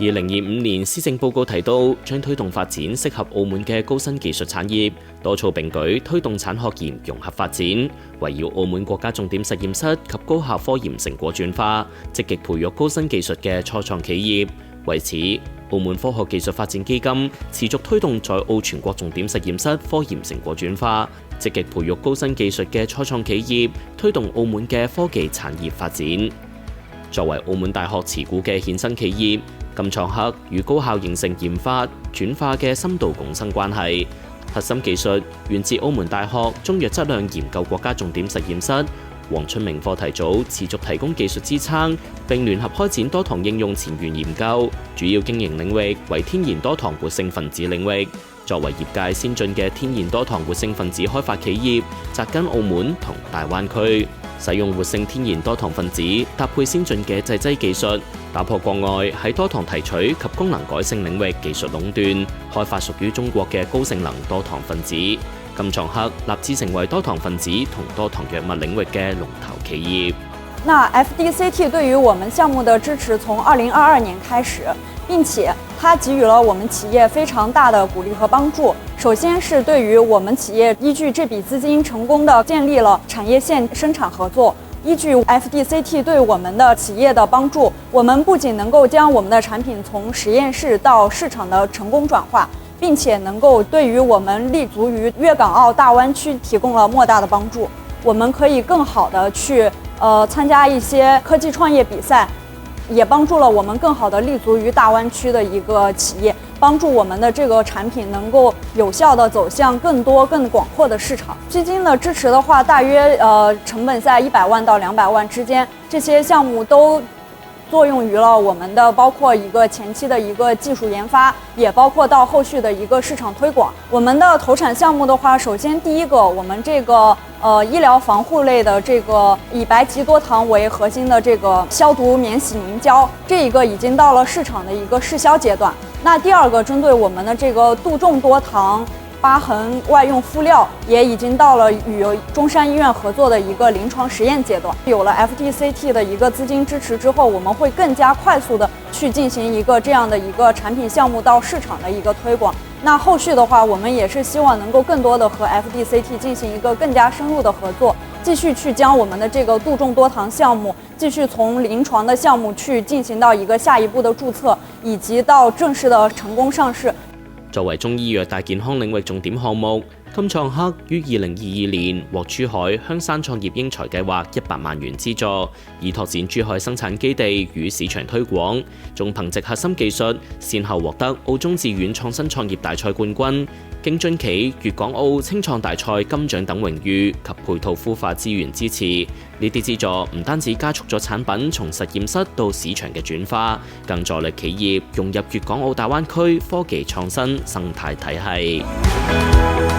2025年施政報告提到，將推動發展適合澳門嘅高新技術產業，多措並舉推動產學研融合發展，圍繞澳門國家重點實驗室及高校科研成果轉化，積極培育高新技術嘅初創企業。為此，澳門科學技術發展基金持續推動在澳全國重點實驗室科研成果轉化，積極培育高新技術嘅初創企業，推動澳門嘅科技產業發展。作為澳門大學持股嘅衍生企業，金創克與高校形成研發轉化嘅深度共生關係。核心技術源自澳門大學中藥質量研究國家重點實驗室、黃春明課題組持續提供技術支撐，並聯合開展多堂應用前沿研究，主要經營領域為天然多糖活性分子領域。作為業界先進嘅天然多糖活性分子開發企業，扎根澳門同大灣區，使用活性天然多糖分子搭配先進嘅製劑技術，打破國外喺多糖提取及功能改性領域技術壟斷，開發屬於中國嘅高性能多糖分子。金創克立志成為多糖分子同多糖藥物領域嘅龍頭企業。那 FDCT 對於我們項目的支持從2022年開始，並且它給予了我們企業非常大的鼓勵和幫助。首先是對於我們企業依據這筆資金成功的建立了產業線生產合作。依據 FDCT 對我們的企業的幫助，我們不僅能夠將我們的產品從實驗室到市場的成功轉化，並且能夠對於我們立足於粵港澳大灣區提供了莫大的幫助。我們可以更好的去參加一些科技創業比賽，也幫助了我們更好的立足於大灣區的一個企業，幫助我們的這個產品能夠有效的走向更多更廣闊的市場。基金的支持的話，大約成本在100萬到200萬之間，這些項目都作用於了我們的包括一個前期的一個技術研發，也包括到後續的一個市場推廣。我們的投產項目的話，首先第一個，我們這個醫療防護類的這個以白及多糖為核心的這個消毒免洗凝膠，這一個已經到了市場的一個試銷階段。那第二個，針對我們的這個杜仲多糖疤痕外用敷料，也已經到了與中山醫院合作的一個臨床實驗階段。有了 FDCT 的一個資金支持之後，我們會更加快速的去進行一個這樣的一個產品項目到市場的一個推廣。那後續的話，我們也是希望能夠更多的和 FDCT 進行一個更加深入的合作，繼續去將我們的這個杜仲多糖項目繼續從臨床的項目去進行到一個下一步的註冊，以及到正式的成功上市。作為中醫藥大健康領域重點項目，金創克於2022年獲珠海香山創業英才計劃100萬元資助，以拓展珠海生產基地與市場推廣。仲憑藉核心技術，先後獲得澳中智院創新創業大賽冠軍、京津冀粵港澳青創大賽金獎等榮譽及配套孵化資源支持。呢啲資助唔單止加速咗產品從實驗室到市場嘅轉化，更助力企業融入粵港澳大灣區科技創新生態體系。